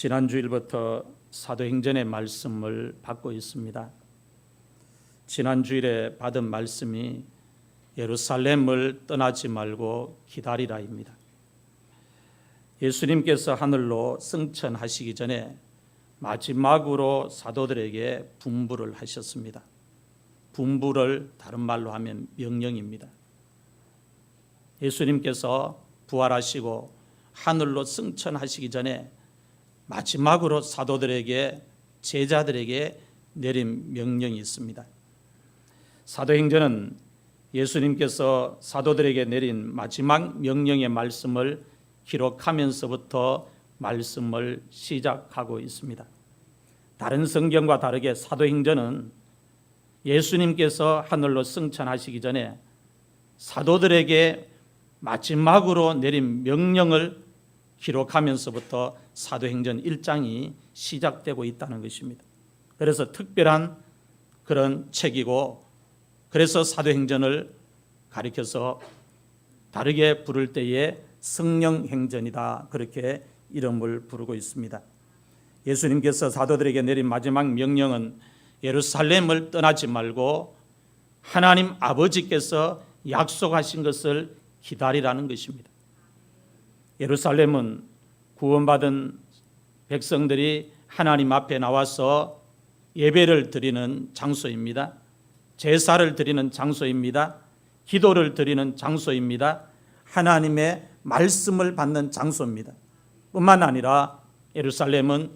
지난주일부터 사도행전의 말씀을 받고 있습니다. 지난주일에 받은 말씀이 예루살렘을 떠나지 말고 기다리라입니다. 예수님께서 하늘로 승천하시기 전에 마지막으로 사도들에게 분부를 하셨습니다. 분부를 다른 말로 하면 명령입니다. 예수님께서 부활하시고 하늘로 승천하시기 전에 마지막으로 사도들에게, 제자들에게 내린 명령이 있습니다. 사도행전은 예수님께서 사도들에게 내린 마지막 명령의 말씀을 기록하면서부터 말씀을 시작하고 있습니다. 다른 성경과 다르게 사도행전은 예수님께서 하늘로 승천하시기 전에 사도들에게 마지막으로 내린 명령을 기록하면서부터 사도행전 1장이 시작되고 있다는 것입니다. 그래서 특별한 그런 책이고, 그래서 사도행전을 가리켜서 다르게 부를 때에 성령행전이다, 그렇게 이름을 부르고 있습니다. 예수님께서 사도들에게 내린 마지막 명령은 예루살렘을 떠나지 말고 하나님 아버지께서 약속하신 것을 기다리라는 것입니다. 예루살렘은 구원받은 백성들이 하나님 앞에 나와서 예배를 드리는 장소입니다. 제사를 드리는 장소입니다. 기도를 드리는 장소입니다. 하나님의 말씀을 받는 장소입니다. 뿐만 아니라 예루살렘은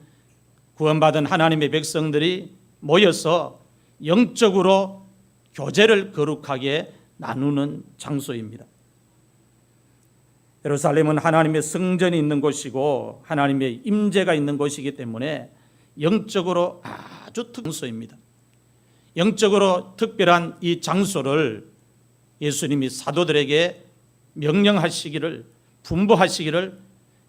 구원받은 하나님의 백성들이 모여서 영적으로 교제를 거룩하게 나누는 장소입니다. 예루살렘은 하나님의 성전이 있는 곳이고 하나님의 임재가 있는 곳이기 때문에 영적으로 아주 특별한 장소입니다. 영적으로 특별한 이 장소를 예수님이 사도들에게 명령하시기를, 분부하시기를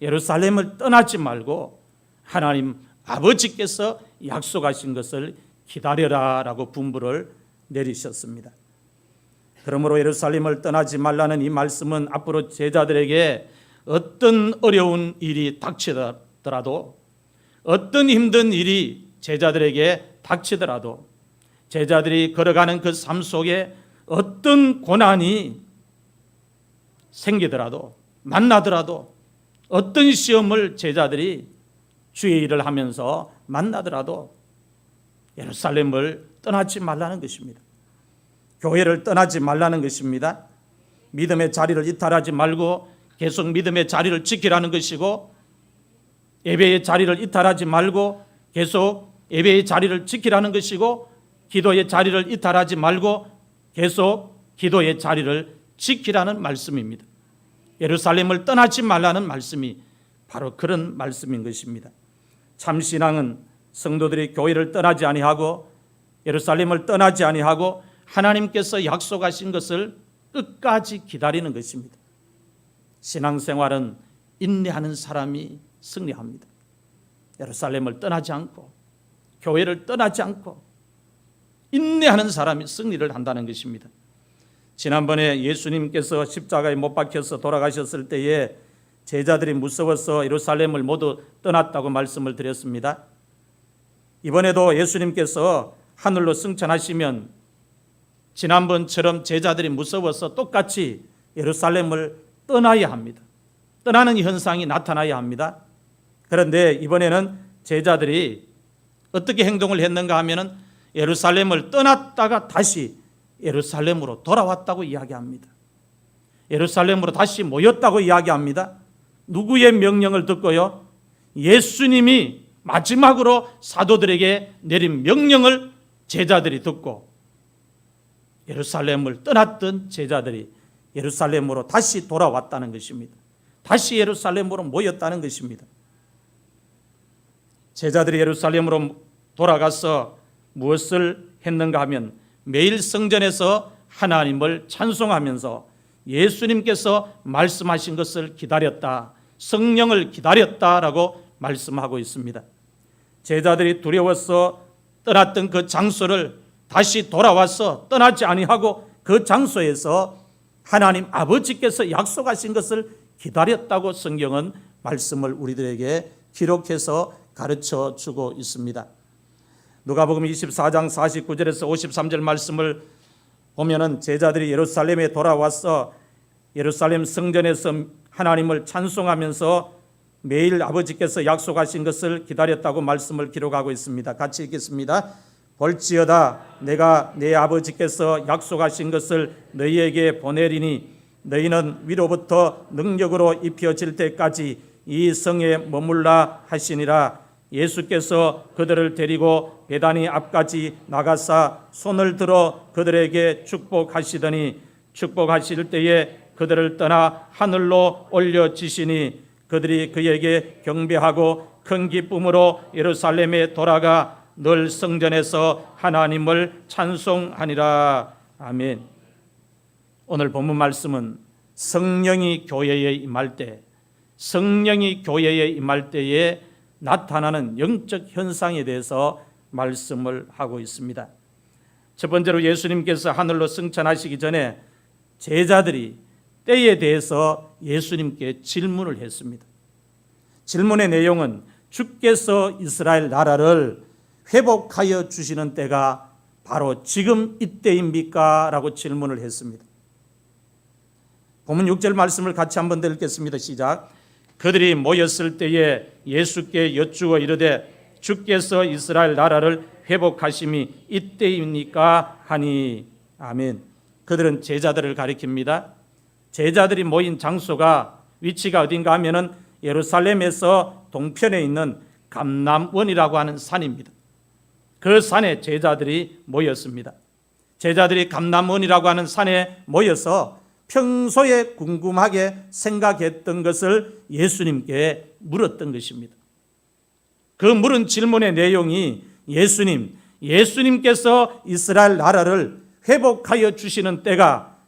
예루살렘을 떠나지 말고 하나님 아버지께서 약속하신 것을 기다려라라고 분부를 내리셨습니다. 그러므로 예루살렘을 떠나지 말라는 이 말씀은 앞으로 제자들에게 어떤 어려운 일이 닥치더라도, 어떤 힘든 일이 제자들에게 닥치더라도, 제자들이 걸어가는 그 삶 속에 어떤 고난이 생기더라도, 만나더라도, 어떤 시험을 제자들이 주의 일을 하면서 만나더라도 예루살렘을 떠나지 말라는 것입니다. 교회를 떠나지 말라는 것입니다. 믿음의 자리를 이탈하지 말고 계속 믿음의 자리를 지키라는 것이고, 예배의 자리를 이탈하지 말고 계속 예배의 자리를 지키라는 것이고, 기도의 자리를 이탈하지 말고 계속 기도의 자리를 지키라는 말씀입니다. 예루살렘을 떠나지 말라는 말씀이 바로 그런 말씀인 것입니다. 참 신앙은 성도들이 교회를 떠나지 아니하고 예루살렘을 떠나지 아니하고 하나님께서 약속하신 것을 끝까지 기다리는 것입니다. 신앙생활은 인내하는 사람이 승리합니다. 예루살렘을 떠나지 않고 교회를 떠나지 않고 인내하는 사람이 승리를 한다는 것입니다. 지난번에 예수님께서 십자가에 못 박혀서 돌아가셨을 때에 제자들이 무서워서 예루살렘을 모두 떠났다고 말씀을 드렸습니다. 이번에도 예수님께서 하늘로 승천하시면 지난번처럼 제자들이 무서워서 똑같이 예루살렘을 떠나야 합니다. 떠나는 현상이 나타나야 합니다. 그런데 이번에는 제자들이 어떻게 행동을 했는가 하면은 예루살렘을 떠났다가 다시 예루살렘으로 돌아왔다고 이야기합니다. 예루살렘으로 다시 모였다고 이야기합니다. 누구의 명령을 듣고요? 예수님이 마지막으로 사도들에게 내린 명령을 제자들이 듣고 예루살렘을 떠났던 제자들이 예루살렘으로 다시 돌아왔다는 것입니다. 다시 예루살렘으로 모였다는 것입니다. 제자들이 예루살렘으로 돌아가서 무엇을 했는가 하면 매일 성전에서 하나님을 찬송하면서 예수님께서 말씀하신 것을 기다렸다, 성령을 기다렸다라고 말씀하고 있습니다. 제자들이 두려워서 떠났던 그 장소를 다시 돌아와서 떠나지 아니하고 그 장소에서 하나님 아버지께서 약속하신 것을 기다렸다고 성경은 말씀을 우리들에게 기록해서 가르쳐 주고 있습니다. 누가복음 24장 49절에서 53절 말씀을 보면은 제자들이 예루살렘에 돌아와서 예루살렘 성전에서 하나님을 찬송하면서 매일 아버지께서 약속하신 것을 기다렸다고 말씀을 기록하고 있습니다. 같이 읽겠습니다. 볼지어다 내가 내 아버지께서 약속하신 것을 너희에게 보내리니 너희는 위로부터 능력으로 입혀질 때까지 이 성에 머물라 하시니라. 예수께서 그들을 데리고 베다니 앞까지 나가사 손을 들어 그들에게 축복하시더니 축복하실 때에 그들을 떠나 하늘로 올려지시니 그들이 그에게 경배하고 큰 기쁨으로 예루살렘에 돌아가 늘 성전에서 하나님을 찬송하니라. 아멘. 오늘 본문 말씀은 성령이 교회에 임할 때, 성령이 교회에 임할 때에 나타나는 영적 현상에 대해서 말씀을 하고 있습니다. 첫 번째로 예수님께서 하늘로 승천하시기 전에 제자들이 때에 대해서 예수님께 질문을 했습니다. 질문의 내용은 주께서 이스라엘 나라를 회복하여 주시는 때가 바로 지금 이때입니까? 라고 질문을 했습니다. 본문 6절 말씀을 같이 한번 더 읽겠습니다. 시작. 그들이 모였을 때에 예수께 여쭈어 이르되 주께서 이스라엘 나라를 회복하심이 이때입니까? 하니. 아멘. 그들은 제자들을 가리킵니다. 제자들이 모인 장소가 위치가 어딘가 하면은 예루살렘에서 동편에 있는 감람원이라고 하는 산입니다. 그 산에 제자들이 모였습니다. 제자들이 감람원이라고 하는 산에 모여서 평소에 궁금하게 생각했던 것을 예수님께 물었던 것입니다. 그 물은 질문의 내용이 예수님께서 이스라엘 나라를 회복하여 주시는 때가,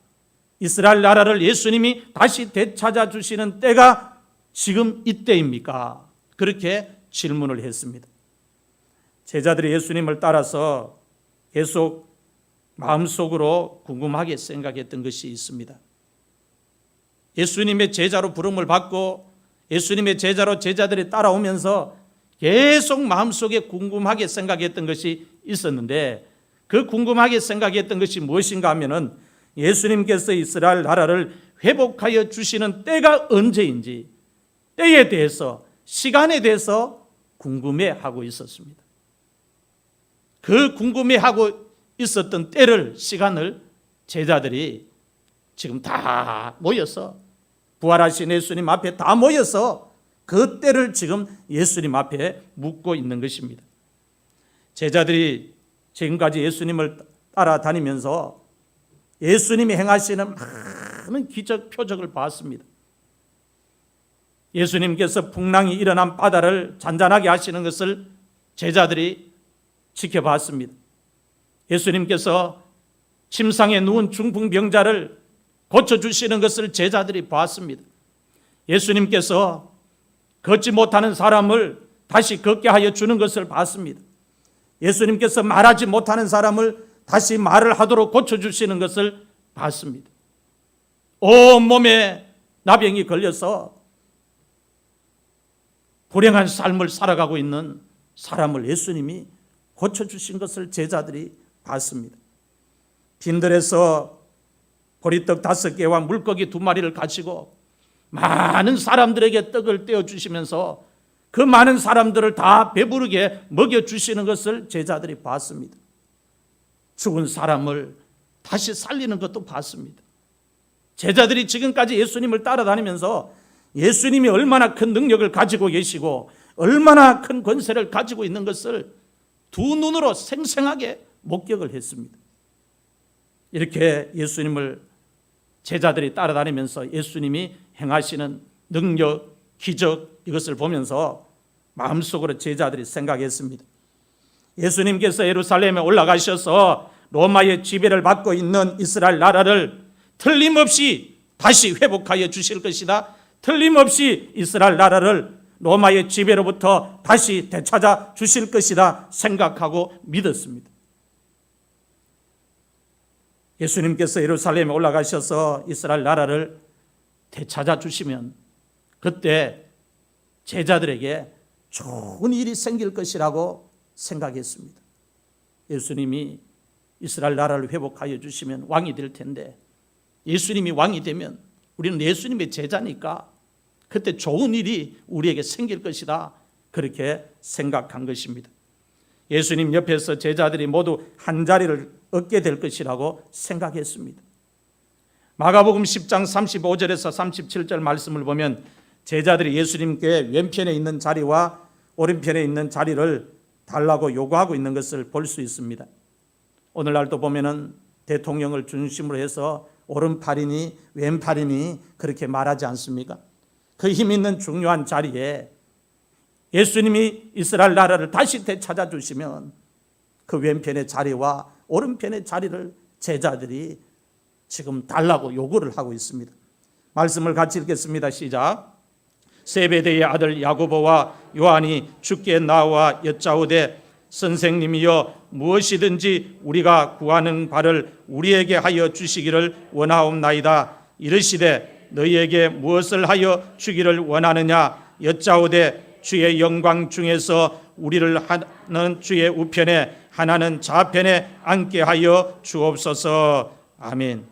이스라엘 나라를 예수님이 다시 되찾아 주시는 때가 지금 이때입니까? 그렇게 질문을 했습니다. 제자들이 예수님을 따라서 계속 마음속으로 궁금하게 생각했던 것이 있습니다. 예수님의 제자로 부름을 받고 예수님의 제자로 제자들이 따라오면서 계속 마음속에 궁금하게 생각했던 것이 있었는데, 그 궁금하게 생각했던 것이 무엇인가 하면은 예수님께서 이스라엘 나라를 회복하여 주시는 때가 언제인지, 때에 대해서, 시간에 대해서 궁금해하고 있었습니다. 그 궁금해하고 있었던 때를, 시간을 제자들이 지금 다 모여서, 부활하신 예수님 앞에 다 모여서 그 때를 지금 예수님 앞에 묻고 있는 것입니다. 제자들이 지금까지 예수님을 따라다니면서 예수님이 행하시는 많은 기적 표적을 봤습니다. 예수님께서 풍랑이 일어난 바다를 잔잔하게 하시는 것을 제자들이 지켜봤습니다. 예수님께서 침상에 누운 중풍병자를 고쳐주시는 것을 제자들이 봤습니다. 예수님께서 걷지 못하는 사람을 다시 걷게 하여 주는 것을 봤습니다. 예수님께서 말하지 못하는 사람을 다시 말을 하도록 고쳐주시는 것을 봤습니다. 온몸에 나병이 걸려서 불행한 삶을 살아가고 있는 사람을 예수님이 고쳐주신 것을 제자들이 봤습니다. 빈들에서 보리떡 5개와 물고기 2마리를 가지고 많은 사람들에게 떡을 떼어주시면서 그 많은 사람들을 다 배부르게 먹여주시는 것을 제자들이 봤습니다. 죽은 사람을 다시 살리는 것도 봤습니다. 제자들이 지금까지 예수님을 따라다니면서 예수님이 얼마나 큰 능력을 가지고 계시고 얼마나 큰 권세를 가지고 있는 것을 두 눈으로 생생하게 목격을 했습니다. 이렇게 예수님을 제자들이 따라다니면서 예수님이 행하시는 능력, 기적, 이것을 보면서 마음속으로 제자들이 생각했습니다. 예수님께서 예루살렘에 올라가셔서 로마의 지배를 받고 있는 이스라엘 나라를 틀림없이 다시 회복하여 주실 것이다. 틀림없이 이스라엘 나라를 로마의 지배로부터 다시 되찾아 주실 것이다 생각하고 믿었습니다. 예수님께서 예루살렘에 올라가셔서 이스라엘 나라를 되찾아 주시면 그때 제자들에게 좋은 일이 생길 것이라고 생각했습니다. 예수님이 이스라엘 나라를 회복하여 주시면 왕이 될 텐데, 예수님이 왕이 되면 우리는 예수님의 제자니까 그때 좋은 일이 우리에게 생길 것이다, 그렇게 생각한 것입니다. 예수님 옆에서 제자들이 모두 한 자리를 얻게 될 것이라고 생각했습니다. 마가복음 10장 35절에서 37절 말씀을 보면 제자들이 예수님께 왼편에 있는 자리와 오른편에 있는 자리를 달라고 요구하고 있는 것을 볼 수 있습니다. 오늘날도 보면은 대통령을 중심으로 해서 오른팔이니 왼팔이니 그렇게 말하지 않습니까? 그 힘 있는 중요한 자리에 예수님이 이스라엘 나라를 다시 되찾아 주시면 그 왼편의 자리와 오른편의 자리를 제자들이 지금 달라고 요구를 하고 있습니다. 말씀을 같이 읽겠습니다. 시작. 세베대의 아들 야고보와 요한이 주께 나와 여짜오되 선생님이여 무엇이든지 우리가 구하는 바를 우리에게 하여 주시기를 원하옵나이다. 이르시되 너희에게 무엇을 하여 주기를 원하느냐 여짜오되 주의 영광 중에서 우리를 하나는 주의 우편에 하나는 좌편에 앉게 하여 주옵소서. 아멘.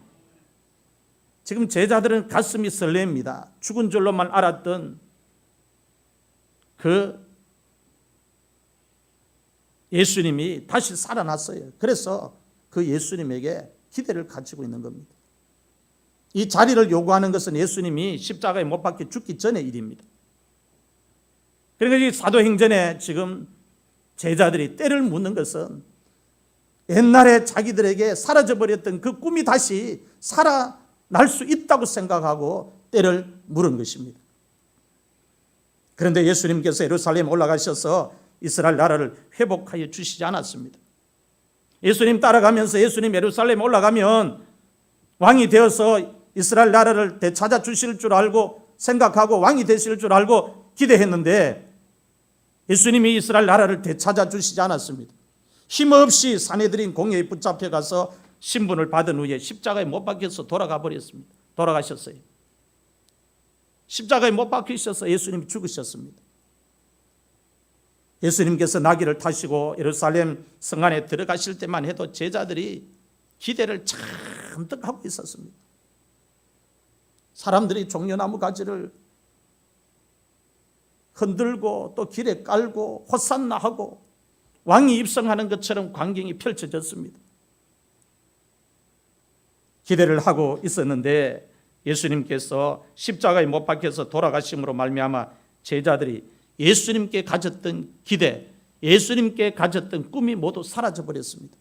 지금 제자들은 가슴이 설렙니다. 죽은 줄로만 알았던 그 예수님이 다시 살아났어요. 그래서 그 예수님에게 기대를 가지고 있는 겁니다. 이 자리를 요구하는 것은 예수님이 십자가에 못 박혀 죽기 전의 일입니다. 그러니까 이 사도행전에 지금 제자들이 때를 묻는 것은 옛날에 자기들에게 사라져버렸던 그 꿈이 다시 살아날 수 있다고 생각하고 때를 물은 것입니다. 그런데 예수님께서 예루살렘에 올라가셔서 이스라엘 나라를 회복하여 주시지 않았습니다. 예수님 따라가면서 예수님 예루살렘에 올라가면 왕이 되어서 이스라엘 나라를 되찾아 주실 줄 알고 생각하고 왕이 되실 줄 알고 기대했는데 예수님이 이스라엘 나라를 되찾아 주시지 않았습니다. 힘없이 사내들인 공회에 붙잡혀 가서 신분을 받은 후에 십자가에 못 박혀서 돌아가 버렸습니다. 돌아가셨어요. 십자가에 못 박히셔서 예수님이 죽으셨습니다. 예수님께서 나귀를 타시고 예루살렘 성 안에 들어가실 때만 해도 제자들이 기대를 잔뜩 하고 있었습니다. 사람들이 종려나무 가지를 흔들고 또 길에 깔고 호산나 하고 왕이 입성하는 것처럼 광경이 펼쳐졌습니다. 기대를 하고 있었는데 예수님께서 십자가에 못 박혀서 돌아가심으로 말미암아 제자들이 예수님께 가졌던 기대, 예수님께 가졌던 꿈이 모두 사라져버렸습니다.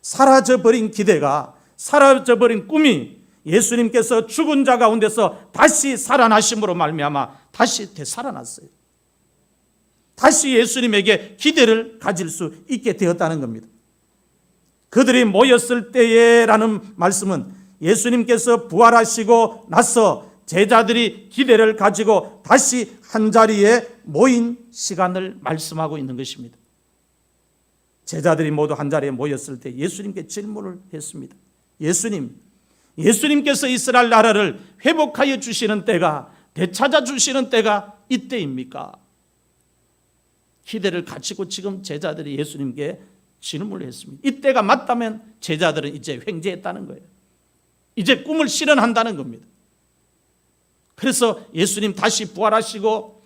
사라져버린 기대가, 사라져버린 꿈이 예수님께서 죽은 자 가운데서 다시 살아나심으로 말미암아 다시 되살아났어요. 다시 예수님에게 기대를 가질 수 있게 되었다는 겁니다. 그들이 모였을 때에라는 말씀은 예수님께서 부활하시고 나서 제자들이 기대를 가지고 다시 한자리에 모인 시간을 말씀하고 있는 것입니다. 제자들이 모두 한자리에 모였을 때 예수님께 질문을 했습니다. 예수님께서 이스라엘 나라를 회복하여 주시는 때가, 되찾아 주시는 때가 이때입니까? 기대를 가지고 지금 제자들이 예수님께 질문을 했습니다. 이때가 맞다면 제자들은 이제 횡재했다는 거예요. 이제 꿈을 실현한다는 겁니다. 그래서 예수님 다시 부활하시고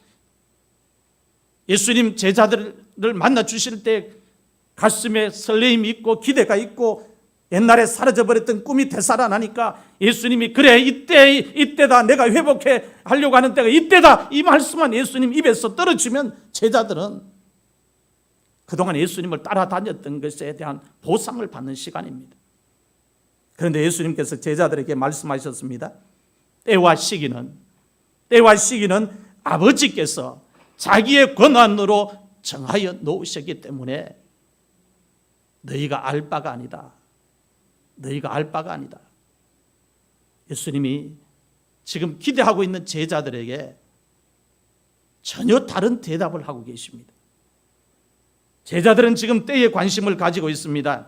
예수님 제자들을 만나 주실 때 가슴에 설레임이 있고 기대가 있고 옛날에 사라져버렸던 꿈이 되살아나니까 예수님이 그래 이때다, 내가 회복해 하려고 하는 때가 이때다, 이 말씀만 예수님 입에서 떨어지면 제자들은 그동안 예수님을 따라다녔던 것에 대한 보상을 받는 시간입니다. 그런데 예수님께서 제자들에게 말씀하셨습니다. 때와 시기는 아버지께서 자기의 권한으로 정하여 놓으셨기 때문에 너희가 알 바가 아니다. 예수님이 지금 기대하고 있는 제자들에게 전혀 다른 대답을 하고 계십니다. 제자들은 지금 때에 관심을 가지고 있습니다.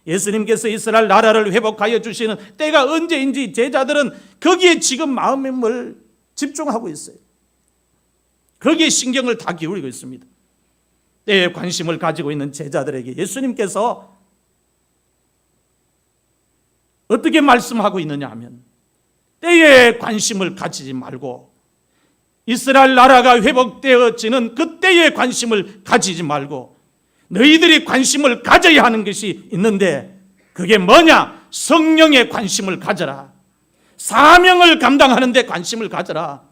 예수님께서 이스라엘 나라를 회복하여 주시는 때가 언제인지 제자들은 거기에 지금 마음을 집중하고 있어요. 거기에 신경을 다 기울이고 있습니다. 때에 관심을 가지고 있는 제자들에게 예수님께서 어떻게 말씀하고 있느냐 하면, 때에 관심을 가지지 말고 이스라엘 나라가 회복되어지는 그때에 관심을 가지지 말고 너희들이 관심을 가져야 하는 것이 있는데, 그게 뭐냐? 성령에 관심을 가져라. 사명을 감당하는 데 관심을 가져라.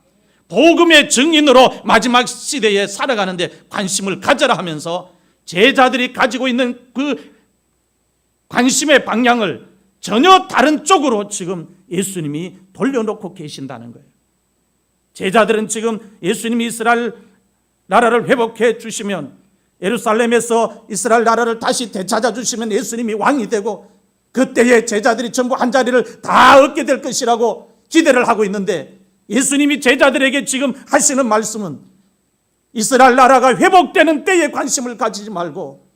복음의 증인으로 마지막 시대에 살아가는 데 관심을 가져라 하면서 제자들이 가지고 있는 그 관심의 방향을 전혀 다른 쪽으로 지금 예수님이 돌려놓고 계신다는 거예요. 제자들은 지금 예수님이 이스라엘 나라를 회복해 주시면, 예루살렘에서 이스라엘 나라를 다시 되찾아 주시면 예수님이 왕이 되고 그때의 제자들이 전부 한 자리를 다 얻게 될 것이라고 기대를 하고 있는데, 예수님이 제자들에게 지금 하시는 말씀은 이스라엘 나라가 회복되는 때에 관심을 가지지 말고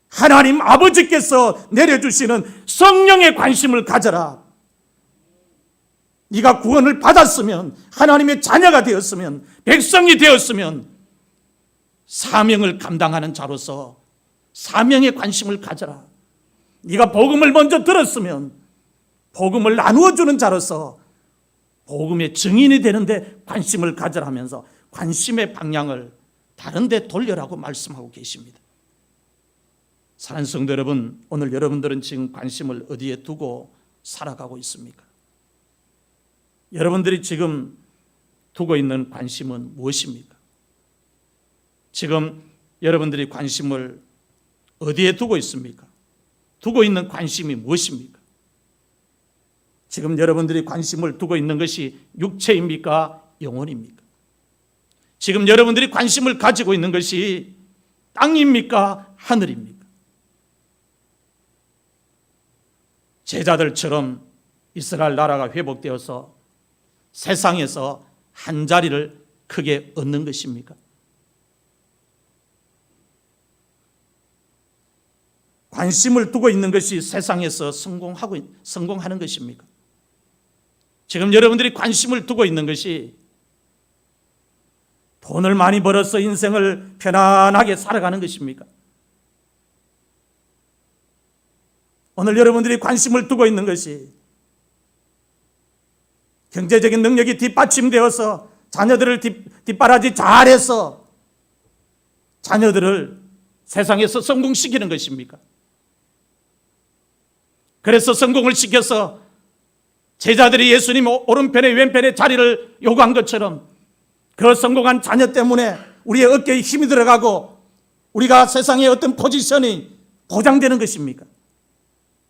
하나님 아버지께서 내려주시는 성령에 관심을 가져라. 네가 구원을 받았으면, 하나님의 자녀가 되었으면, 백성이 되었으면 사명을 감당하는 자로서 사명에 관심을 가져라. 네가 복음을 먼저 들었으면 복음을 나누어 주는 자로서 복음의 증인이 되는데 관심을 가져라면서 관심의 방향을 다른 데 돌려라고 말씀하고 계십니다. 사랑하는 성도 여러분, 오늘 여러분들은 지금 관심을 어디에 두고 살아가고 있습니까? 여러분들이 지금 두고 있는 관심은 무엇입니까? 지금 여러분들이 관심을 어디에 두고 있습니까? 두고 있는 관심이 무엇입니까? 지금 여러분들이 관심을 두고 있는 것이 육체입니까? 영혼입니까? 지금 여러분들이 관심을 가지고 있는 것이 땅입니까? 하늘입니까? 제자들처럼 이스라엘 나라가 회복되어서 세상에서 한 자리를 크게 얻는 것입니까? 관심을 두고 있는 것이 세상에서 성공하는 것입니까? 지금 여러분들이 관심을 두고 있는 것이 돈을 많이 벌어서 인생을 편안하게 살아가는 것입니까? 오늘 여러분들이 관심을 두고 있는 것이 경제적인 능력이 뒷받침되어서 자녀들을 뒷바라지 잘해서 자녀들을 세상에서 성공시키는 것입니까? 그래서 성공을 시켜서 제자들이 예수님 오른편에 왼편에 자리를 요구한 것처럼 그 성공한 자녀 때문에 우리의 어깨에 힘이 들어가고 우리가 세상의 어떤 포지션이 보장되는 것입니까?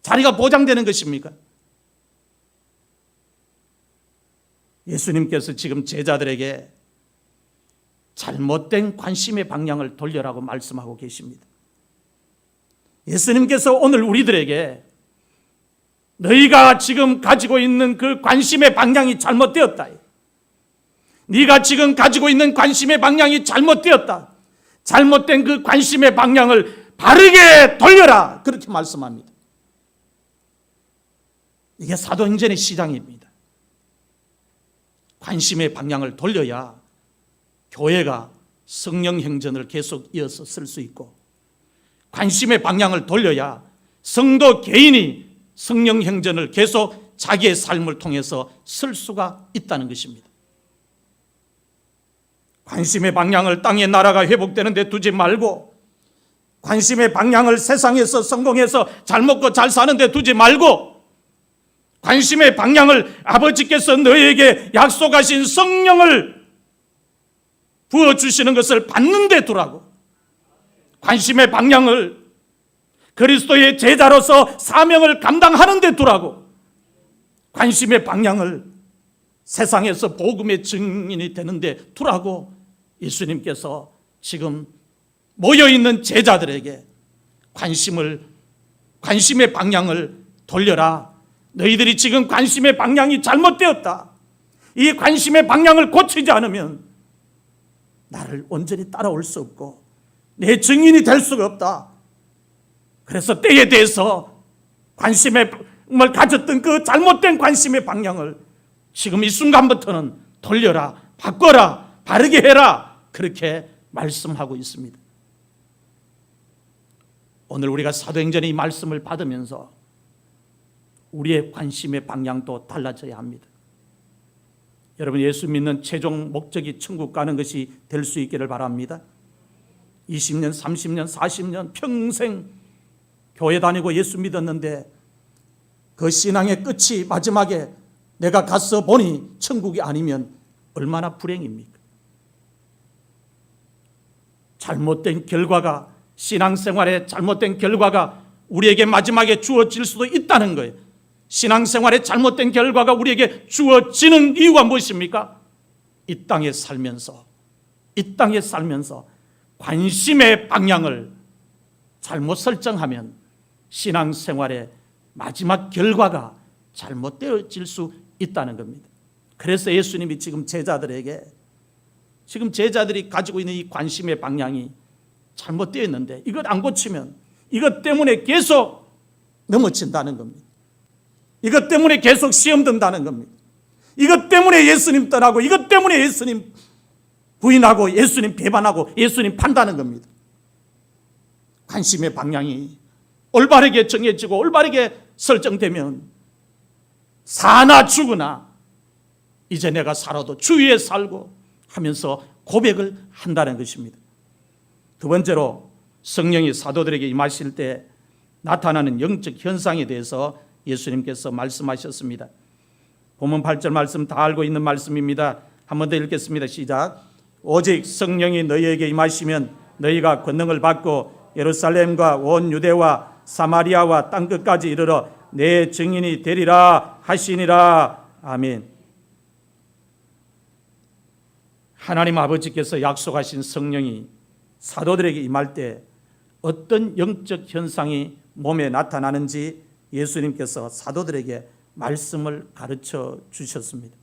자리가 보장되는 것입니까? 예수님께서 지금 제자들에게 잘못된 관심의 방향을 돌려라고 말씀하고 계십니다. 예수님께서 오늘 우리들에게 너희가 지금 가지고 있는 그 관심의 방향이 잘못되었다. 네가 지금 가지고 있는 관심의 방향이 잘못되었다. 잘못된 그 관심의 방향을 바르게 돌려라. 그렇게 말씀합니다. 이게 사도행전의 시작입니다. 관심의 방향을 돌려야 교회가 성령 행전을 계속 이어서 쓸 수 있고, 관심의 방향을 돌려야 성도 개인이 성령 행전을 계속 자기의 삶을 통해서 쓸 수가 있다는 것입니다. 관심의 방향을 땅의 나라가 회복되는 데 두지 말고, 관심의 방향을 세상에서 성공해서 잘 먹고 잘 사는 데 두지 말고, 관심의 방향을 아버지께서 너희에게 약속하신 성령을 부어주시는 것을 받는 데 두라고. 관심의 방향을 그리스도의 제자로서 사명을 감당하는 데 두라고. 관심의 방향을 세상에서 복음의 증인이 되는 데 두라고 예수님께서 지금 모여있는 제자들에게 관심의 방향을 돌려라. 너희들이 지금 관심의 방향이 잘못되었다. 이 관심의 방향을 고치지 않으면 나를 온전히 따라올 수 없고 내 증인이 될 수가 없다. 그래서 때에 대해서 관심을 가졌던 그 잘못된 관심의 방향을 지금 이 순간부터는 돌려라, 바꿔라, 바르게 해라, 그렇게 말씀하고 있습니다. 오늘 우리가 사도행전의 이 말씀을 받으면서 우리의 관심의 방향도 달라져야 합니다. 여러분, 예수 믿는 최종 목적이 천국 가는 것이 될 수 있기를 바랍니다. 20년, 30년, 40년 평생 교회 다니고 예수 믿었는데 그 신앙의 끝이 마지막에 내가 가서 보니 천국이 아니면 얼마나 불행입니까? 잘못된 결과가, 신앙생활의 잘못된 결과가 우리에게 마지막에 주어질 수도 있다는 거예요. 신앙생활의 잘못된 결과가 우리에게 주어지는 이유가 무엇입니까? 이 땅에 살면서 관심의 방향을 잘못 설정하면 신앙생활의 마지막 결과가 잘못되어질 수 있다는 겁니다. 그래서 예수님이 지금 제자들이 가지고 있는 이 관심의 방향이 잘못되어 있는데 이것 안 고치면 이것 때문에 계속 넘어진다는 겁니다. 이것 때문에 계속 시험 든다는 겁니다. 이것 때문에 예수님 떠나고, 이것 때문에 예수님 부인하고, 예수님 배반하고, 예수님 판다는 겁니다. 관심의 방향이 올바르게 정해지고 올바르게 설정되면 사나 죽으나 이제 내가 살아도 주 위에 살고 하면서 고백을 한다는 것입니다. 두 번째로, 성령이 사도들에게 임하실 때 나타나는 영적 현상에 대해서 예수님께서 말씀하셨습니다. 본문 8절 말씀 다 알고 있는 말씀입니다. 한 번 더 읽겠습니다. 시작. 오직 성령이 너희에게 임하시면 너희가 권능을 받고 예루살렘과 온 유대와 사마리아와 땅끝까지 이르러 내 증인이 되리라 하시니라. 아멘. 하나님 아버지께서 약속하신 성령이 사도들에게 임할 때 어떤 영적 현상이 몸에 나타나는지 예수님께서 사도들에게 말씀을 가르쳐 주셨습니다.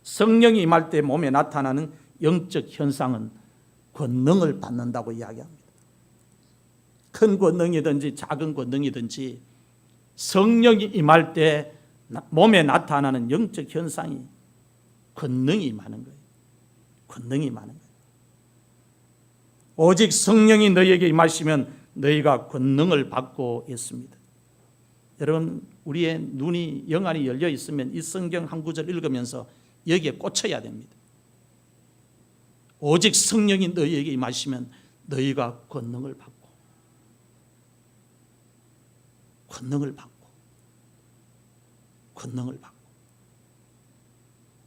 성령이 임할 때 몸에 나타나는 영적 현상은 권능을 받는다고 이야기합니다. 큰 권능이든지 작은 권능이든지 성령이 임할 때 몸에 나타나는 영적 현상이 권능이 임하는 거예요. 권능이 임하는 거예요. 오직 성령이 너희에게 임하시면 너희가 권능을 받고 있습니다. 여러분, 우리의 눈이 영안이 열려 있으면 이 성경 한 구절 읽으면서 여기에 꽂혀야 됩니다. 오직 성령이 너희에게 임하시면 너희가 권능을 받고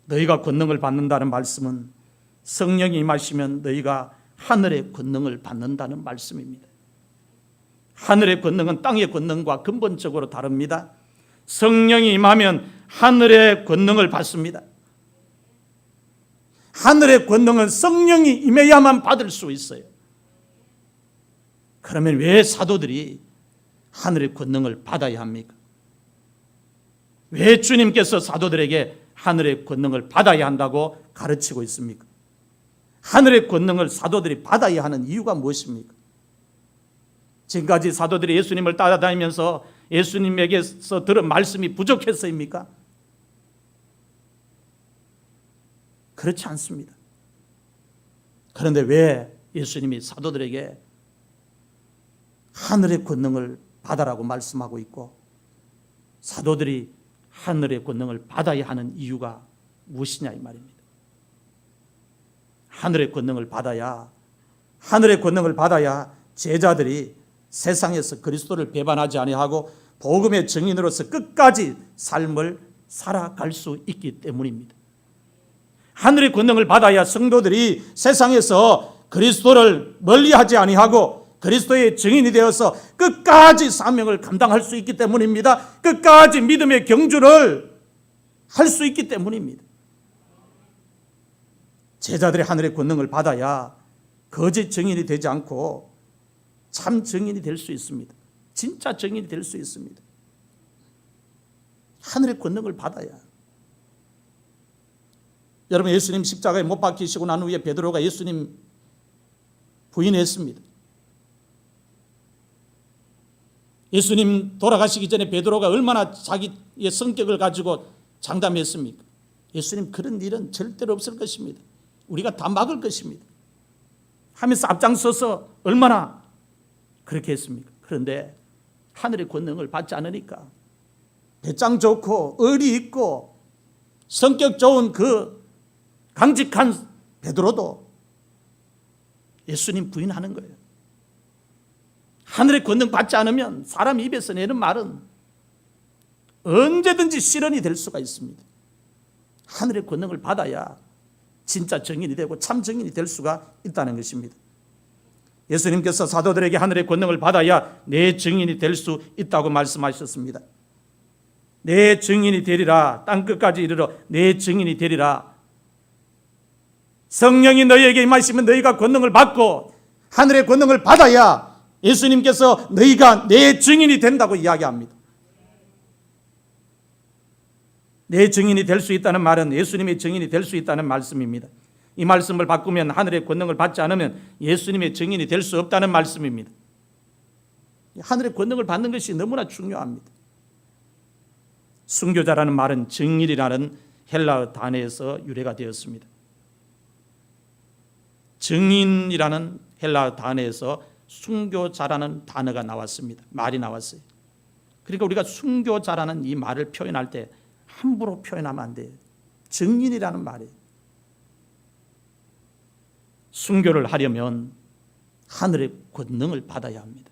너희가 권능을 받는다는 말씀은 성령이 임하시면 너희가 하늘의 권능을 받는다는 말씀입니다. 하늘의 권능은 땅의 권능과 근본적으로 다릅니다. 성령이 임하면 하늘의 권능을 받습니다. 하늘의 권능은 성령이 임해야만 받을 수 있어요. 그러면 왜 사도들이 하늘의 권능을 받아야 합니까? 왜 주님께서 사도들에게 하늘의 권능을 받아야 한다고 가르치고 있습니까? 하늘의 권능을 사도들이 받아야 하는 이유가 무엇입니까? 지금까지 사도들이 예수님을 따라다니면서 예수님에게서 들은 말씀이 부족했습니까? 그렇지 않습니다. 그런데 왜 예수님이 사도들에게 하늘의 권능을 받아라고 말씀하고 있고 사도들이 하늘의 권능을 받아야 하는 이유가 무엇이냐 이 말입니다. 하늘의 권능을 받아야 제자들이 세상에서 그리스도를 배반하지 아니하고 복음의 증인으로서 끝까지 삶을 살아갈 수 있기 때문입니다. 하늘의 권능을 받아야 성도들이 세상에서 그리스도를 멀리하지 아니하고 그리스도의 증인이 되어서 끝까지 사명을 감당할 수 있기 때문입니다. 끝까지 믿음의 경주를 할 수 있기 때문입니다. 제자들이 하늘의 권능을 받아야 거짓 증인이 되지 않고 참 증인이 될 수 있습니다. 진짜 증인이 될 수 있습니다. 하늘의 권능을 받아야. 여러분, 예수님 십자가에 못 박히시고 난 후에 베드로가 예수님 부인했습니다. 예수님 돌아가시기 전에 베드로가 얼마나 자기의 성격을 가지고 장담했습니까? 예수님, 그런 일은 절대로 없을 것입니다. 우리가 다 막을 것입니다 하면서 앞장서서 얼마나 그렇게 했습니까? 그런데 하늘의 권능을 받지 않으니까 배짱 좋고 의리 있고 성격 좋은 그 강직한 베드로도 예수님 부인하는 거예요. 하늘의 권능 받지 않으면 사람 입에서 내는 말은 언제든지 실현이 될 수가 있습니다. 하늘의 권능을 받아야 진짜 증인이 되고 참 증인이 될 수가 있다는 것입니다. 예수님께서 사도들에게 하늘의 권능을 받아야 내 증인이 될 수 있다고 말씀하셨습니다. 내 증인이 되리라. 땅끝까지 이르러 내 증인이 되리라. 성령이 너희에게 임하시면 너희가 권능을 받고 하늘의 권능을 받아야 예수님께서 너희가 내 증인이 된다고 이야기합니다. 내 증인이 될 수 있다는 말은 예수님의 증인이 될 수 있다는 말씀입니다. 이 말씀을 바꾸면 하늘의 권능을 받지 않으면 예수님의 증인이 될 수 없다는 말씀입니다. 하늘의 권능을 받는 것이 너무나 중요합니다. 순교자라는 말은 증인이라는 헬라어 단어에서 유래가 되었습니다. 증인이라는 헬라어 단어에서 순교자라는 단어가 나왔습니다. 말이 나왔어요. 그러니까 우리가 순교자라는 이 말을 표현할 때 함부로 표현하면 안 돼요. 증인이라는 말이에요. 순교를 하려면 하늘의 권능을 받아야 합니다.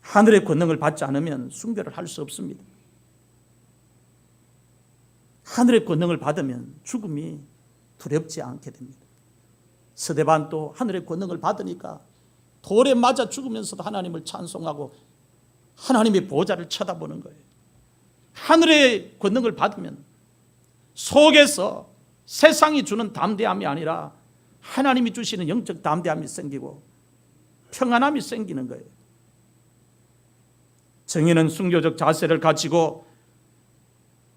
하늘의 권능을 받지 않으면 순교를 할 수 없습니다. 하늘의 권능을 받으면 죽음이 두렵지 않게 됩니다. 스데반도 하늘의 권능을 받으니까 돌에 맞아 죽으면서도 하나님을 찬송하고 하나님의 보좌를 쳐다보는 거예요. 하늘의 권능을 받으면 속에서 세상이 주는 담대함이 아니라 하나님이 주시는 영적 담대함이 생기고 평안함이 생기는 거예요. 증인은 순교적 자세를 가지고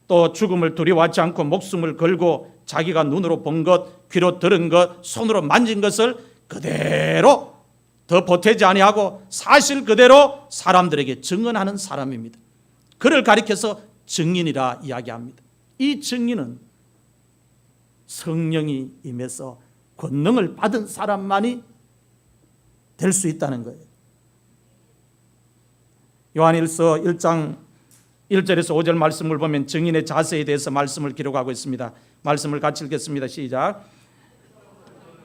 또 죽음을 두려워하지 않고 목숨을 걸고 자기가 눈으로 본 것, 귀로 들은 것, 손으로 만진 것을 그대로 더 보태지 아니하고 사실 그대로 사람들에게 증언하는 사람입니다. 그를 가리켜서 증인이라 이야기합니다. 이 증인은 성령이 임해서 권능을 받은 사람만이 될 수 있다는 거예요. 요한일서 1장 1절에서 5절 말씀을 보면 증인의 자세에 대해서 말씀을 기록하고 있습니다. 말씀을 같이 읽겠습니다. 시작.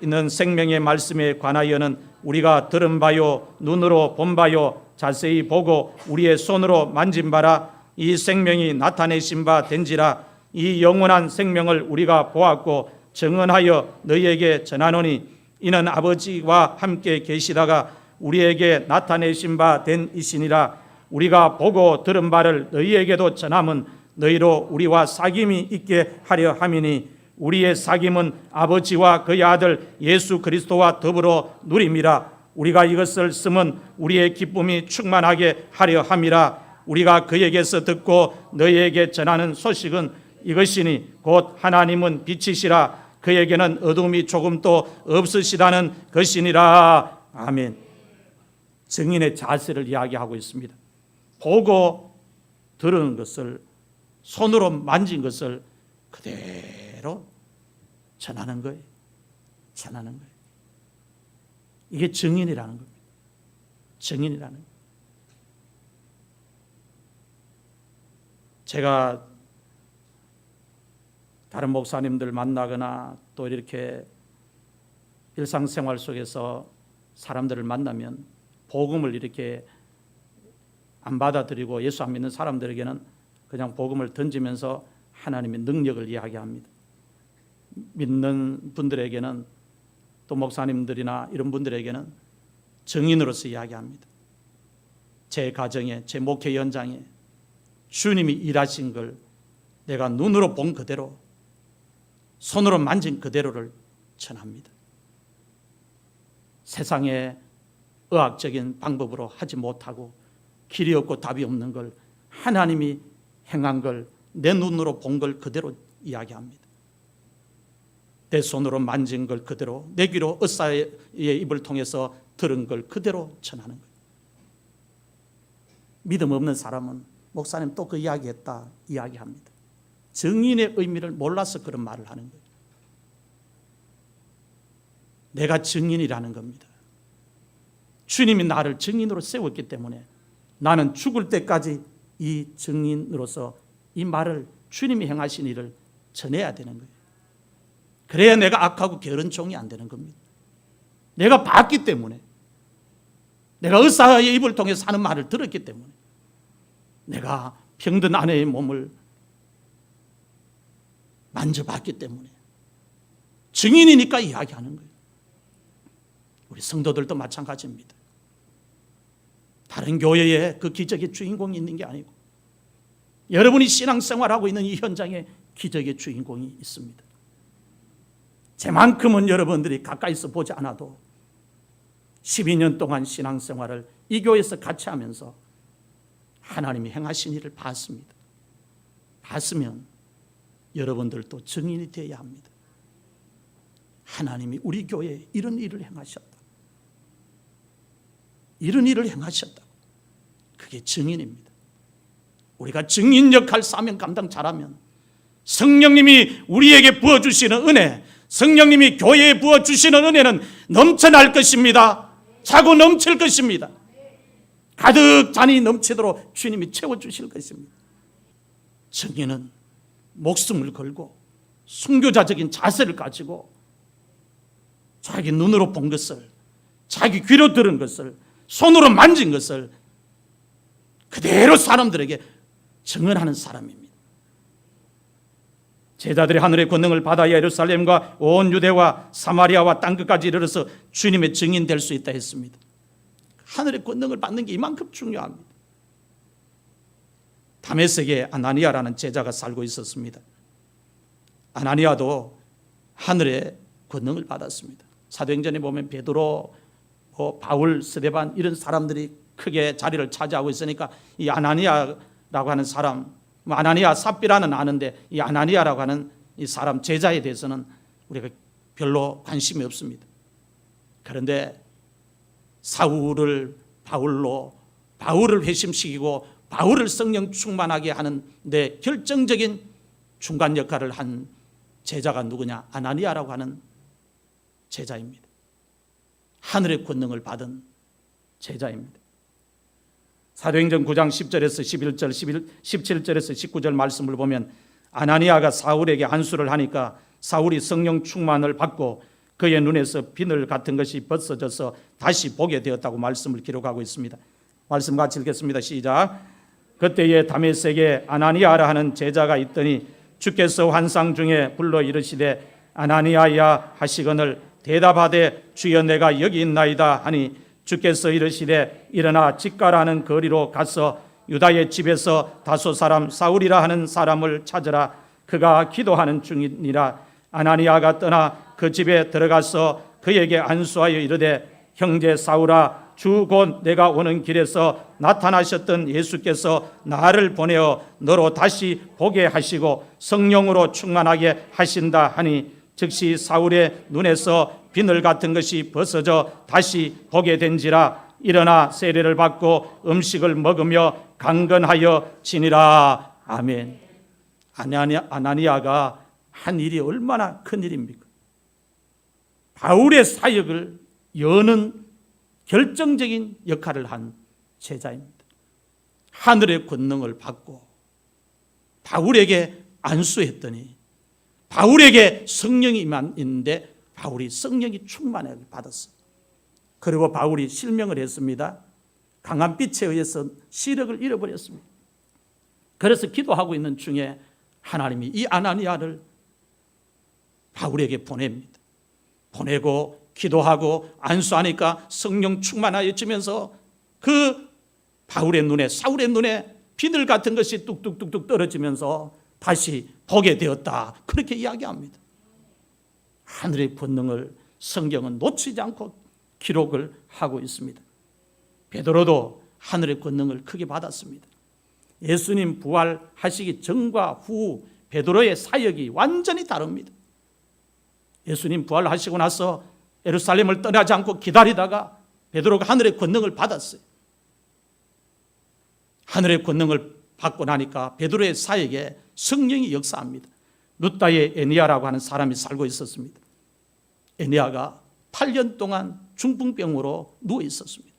있는 생명의 말씀에 관하여는 우리가 들은 바요 눈으로 본 바요 자세히 보고 우리의 손으로 만진 바라. 이 생명이 나타내신 바 된지라. 이 영원한 생명을 우리가 보았고 증언하여 너희에게 전하노니 이는 아버지와 함께 계시다가 우리에게 나타내신 바 된 이시니라. 우리가 보고 들은 바를 너희에게도 전함은 너희로 우리와 사귐이 있게 하려 함이니 우리의 사귐은 아버지와 그의 아들 예수 그리스도와 더불어 누림이라. 우리가 이것을 쓰면 우리의 기쁨이 충만하게 하려 함이라. 우리가 그에게서 듣고 너희에게 전하는 소식은 이것이니 곧 하나님은 빛이시라. 그에게는 어둠이 조금도 없으시다는 것이니라. 아멘. 증인의 자세를 이야기하고 있습니다. 보고 들은 것을 손으로 만진 것을 그대로 전하는 거예요. 전하는 거예요. 이게 증인이라는 겁니다. 증인이라는 거예요. 제가 다른 목사님들 만나거나 또 이렇게 일상생활 속에서 사람들을 만나면 복음을 이렇게 안 받아들이고 예수 안 믿는 사람들에게는 그냥 복음을 던지면서 하나님의 능력을 이야기합니다. 믿는 분들에게는 또 목사님들이나 이런 분들에게는 증인으로서 이야기합니다. 제 가정에, 제 목회 현장에 주님이 일하신 걸 내가 눈으로 본 그대로 손으로 만진 그대로를 전합니다. 세상의 의학적인 방법으로 하지 못하고 길이 없고 답이 없는 걸 하나님이 행한 걸 내 눈으로 본 걸 그대로 이야기합니다. 내 손으로 만진 걸 그대로, 내 귀로 의사의 입을 통해서 들은 걸 그대로 전하는 거예요. 믿음 없는 사람은 목사님 또 그 이야기했다 이야기합니다. 증인의 의미를 몰라서 그런 말을 하는 거예요. 내가 증인이라는 겁니다. 주님이 나를 증인으로 세웠기 때문에 나는 죽을 때까지 이 증인으로서 이 말을, 주님이 행하신 일을 전해야 되는 거예요. 그래야 내가 악하고 게으른 종이 안 되는 겁니다. 내가 봤기 때문에, 내가 의사의 입을 통해서 하는 말을 들었기 때문에, 내가 병든 아내의 몸을 만져봤기 때문에 증인이니까 이야기하는 거예요. 우리 성도들도 마찬가지입니다. 다른 교회에 그 기적의 주인공이 있는 게 아니고 여러분이 신앙생활하고 있는 이 현장에 기적의 주인공이 있습니다. 제만큼은 여러분들이 가까이서 보지 않아도 12년 동안 신앙생활을 이 교회에서 같이 하면서 하나님이 행하신 일을 봤습니다. 봤으면 여러분들도 증인이 되어야 합니다. 하나님이 우리 교회에 이런 일을 행하셨다. 이런 일을 행하셨다. 그게 증인입니다. 우리가 증인 역할 사명 감당 잘하면 성령님이 우리에게 부어주시는 은혜, 성령님이 교회에 부어주시는 은혜는 넘쳐날 것입니다. 차고 넘칠 것입니다. 가득 잔이 넘치도록 주님이 채워주실 것입니다. 증인은 목숨을 걸고 순교자적인 자세를 가지고 자기 눈으로 본 것을, 자기 귀로 들은 것을, 손으로 만진 것을 그대로 사람들에게 증언하는 사람입니다. 제자들이 하늘의 권능을 받아야 예루살렘과 온 유대와 사마리아와 땅끝까지 이르러서 주님의 증인 될 수 있다 했습니다. 하늘의 권능을 받는 게 이만큼 중요합니다. 다메섹에 아나니아라는 제자가 살고 있었습니다. 아나니아도 하늘의 권능을 받았습니다. 사도행전에 보면 베드로, 바울, 스데반 이런 사람들이 크게 자리를 차지하고 있으니까 이 아나니아라고 하는 사람, 아나니아 삽비라는 아는데 이 아나니아라고 하는 이 사람 제자에 대해서는 우리가 별로 관심이 없습니다. 그런데 사울을 바울을 회심시키고 바울을 성령 충만하게 하는 데 결정적인 중간 역할을 한 제자가 누구냐? 아나니아라고 하는 제자입니다. 하늘의 권능을 받은 제자입니다. 사도행전 9장 10절에서 11절, 17절에서 19절 말씀을 보면 아나니아가 사울에게 안수를 하니까 사울이 성령 충만을 받고 그의 눈에서 비늘 같은 것이 벗어져서 다시 보게 되었다고 말씀을 기록하고 있습니다. 말씀 같이 읽겠습니다. 시작. 그때에 다메섹에 아나니아라 하는 제자가 있더니 주께서 환상 중에 불러 이르시되 아나니아야 하시거늘 대답하되 주여 내가 여기 있나이다 하니 주께서 이르시되 일어나 직가라는 거리로 가서 유다의 집에서 다소 사람 사울이라 하는 사람을 찾으라. 그가 기도하는 중이니라. 아나니아가 떠나 그 집에 들어가서 그에게 안수하여 이르되 형제 사울아 주 곧 내가 오는 길에서 나타나셨던 예수께서 나를 보내어 너로 다시 보게 하시고 성령으로 충만하게 하신다 하니 즉시 사울의 눈에서 비늘 같은 것이 벗어져 다시 보게 된지라. 일어나 세례를 받고 음식을 먹으며 강건하여 지니라. 아멘. 아나니아가 한 일이 얼마나 큰 일입니까? 바울의 사역을 여는 결정적인 역할을 한 제자입니다. 하늘의 권능을 받고 바울에게 안수했더니 바울에게 성령이 있는데 바울이 성령이 충만하게 받았어요. 그리고 바울이 실명을 했습니다. 강한 빛에 의해서 시력을 잃어버렸습니다. 그래서 기도하고 있는 중에 하나님이 이 아나니아를 바울에게 보냅니다. 보내고 기도하고 안수하니까 성령 충만하여지면서 그 바울의 눈에, 사울의 눈에 비늘 같은 것이 뚝뚝뚝뚝 떨어지면서 다시 보게 되었다. 그렇게 이야기합니다. 하늘의 권능을 성경은 놓치지 않고 기록을 하고 있습니다. 베드로도 하늘의 권능을 크게 받았습니다. 예수님 부활하시기 전과 후 베드로의 사역이 완전히 다릅니다. 예수님 부활하시고 나서 예루살렘을 떠나지 않고 기다리다가 베드로가 하늘의 권능을 받았어요. 하늘의 권능을 받고 나니까 베드로의 사역에 성령이 역사합니다. 루다의 에니아라고 하는 사람이 살고 있었습니다. 에니아가 8년 동안 중풍병으로 누워 있었습니다.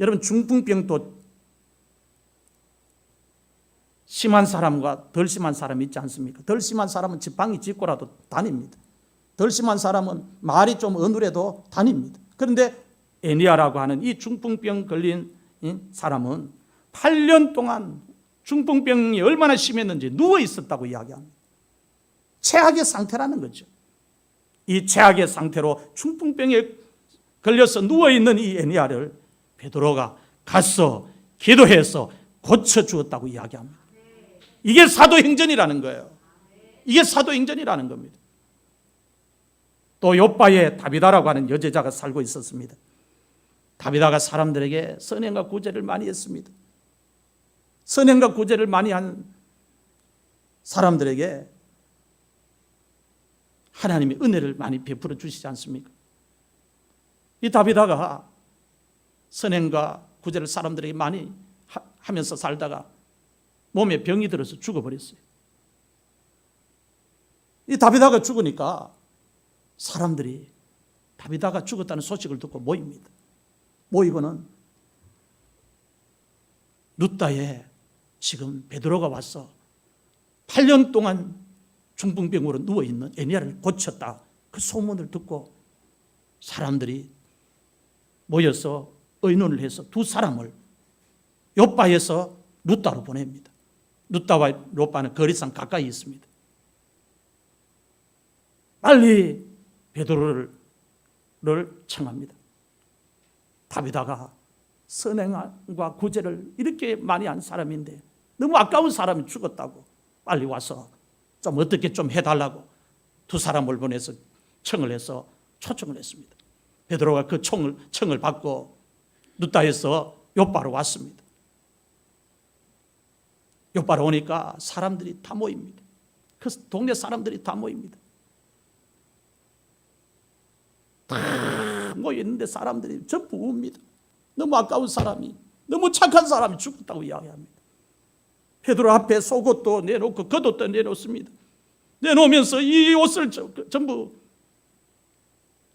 여러분, 중풍병도 심한 사람과 덜 심한 사람이 있지 않습니까? 덜 심한 사람은 지팡이 짚고라도 다닙니다. 덜 심한 사람은 말이 좀 어눌해도 다닙니다. 그런데 애니야라고 하는 이 중풍병 걸린 사람은 8년 동안 중풍병이 얼마나 심했는지 누워 있었다고 이야기합니다. 최악의 상태라는 거죠. 이 최악의 상태로 중풍병에 걸려서 누워있는 이 애니야를 베드로가 가서 기도해서 고쳐주었다고 이야기합니다. 이게 사도행전이라는 거예요. 이게 사도행전이라는 겁니다. 또 요바에 다비다라고 하는 여제자가 살고 있었습니다. 다비다가 사람들에게 선행과 구제를 많이 했습니다. 선행과 구제를 많이 한 사람들에게 하나님이 은혜를 많이 베풀어 주시지 않습니까? 이 다비다가 선행과 구제를 사람들에게 많이 하면서 살다가 몸에 병이 들어서 죽어버렸어요. 이 다비다가 죽으니까 사람들이 다비다가 죽었다는 소식을 듣고 모입니다. 모이고는 룻다에 지금 베드로가 와서 8년 동안 중풍병으로 누워있는 애니야를 고쳤다, 그 소문을 듣고 사람들이 모여서 의논을 해서 두 사람을 요바에서 룻다로 보냅니다. 룻다와 요바는 거리상 가까이 있습니다. 빨리 베드로를 청합니다. 다비다가 선행과 구제를 이렇게 많이 한 사람인데 너무 아까운 사람이 죽었다고 빨리 와서 좀 어떻게 좀 해달라고 두 사람을 보내서 청을 해서 초청을 했습니다. 베드로가 그 청을 받고 룻다에서 요바로 왔습니다. 요바로 오니까 사람들이 다 모입니다. 그 동네 사람들이 다 모입니다. 다 모여있는데 사람들이 전부 웁니다. 너무 아까운 사람이, 너무 착한 사람이 죽었다고 이야기합니다. 베드로 앞에 속옷도 내놓고 겉옷도 내놓습니다. 내놓으면서 이 옷을 전부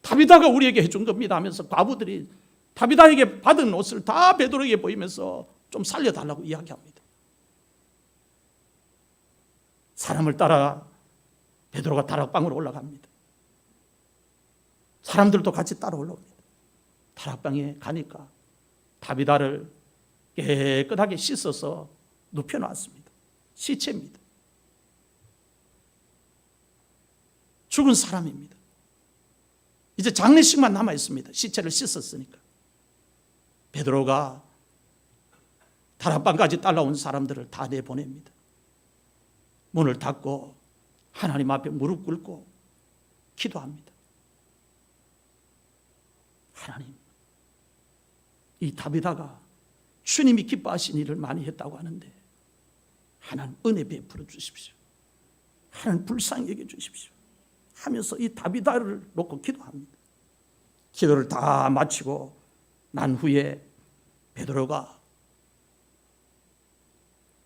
다비다가 우리에게 해준 겁니다 하면서 과부들이 다비다에게 받은 옷을 다 베드로에게 보이면서 좀 살려달라고 이야기합니다. 사람을 따라 베드로가 다락방으로 올라갑니다. 사람들도 같이 따라 올라옵니다. 다락방에 가니까 다비다를 깨끗하게 씻어서 눕혀놨습니다. 시체입니다. 죽은 사람입니다. 이제 장례식만 남아있습니다. 시체를 씻었으니까. 베드로가 다락방까지 따라온 사람들을 다 내보냅니다. 문을 닫고 하나님 앞에 무릎 꿇고 기도합니다. 하나님, 이 다비다가 주님이 기뻐하신 일을 많이 했다고 하는데 하나님 은혜 베풀어 주십시오. 하나님 불쌍히 여겨 주십시오. 하면서 이 다비다를 놓고 기도합니다. 기도를 다 마치고 난 후에 베드로가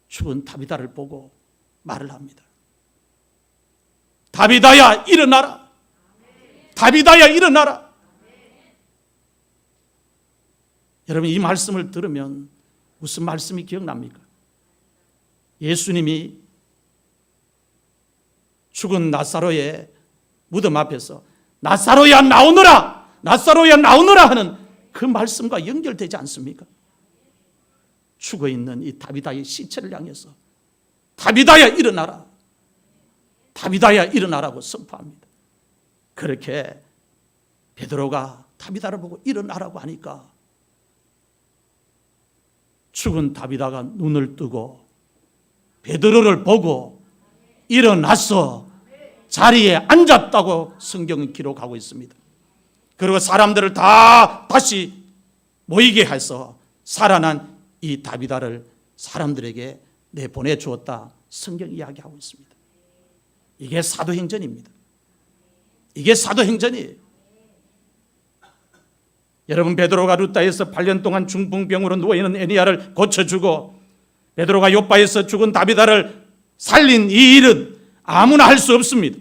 죽은 다비다를 보고 말을 합니다. 다비다야 일어나라. 다비다야 일어나라. 여러분, 이 말씀을 들으면 무슨 말씀이 기억납니까? 예수님이 죽은 나사로의 무덤 앞에서 나사로야 나오너라, 나사로야 나오너라 하는 그 말씀과 연결되지 않습니까? 죽어있는 이 다비다의 시체를 향해서 다비다야 일어나라, 다비다야 일어나라고 선포합니다. 그렇게 베드로가 다비다를 보고 일어나라고 하니까 죽은 다비다가 눈을 뜨고 베드로를 보고 일어나서 자리에 앉았다고 성경은 기록하고 있습니다. 그리고 사람들을 다 다시 모이게 해서 살아난 이 다비다를 사람들에게 내보내 주었다, 성경이 이야기하고 있습니다. 이게 사도행전입니다. 이게 사도행전이에요. 여러분, 베드로가 룻다에서 8년 동안 중풍병으로 누워있는 애니야를 고쳐주고 베드로가 요바에서 죽은 다비다를 살린 이 일은 아무나 할 수 없습니다.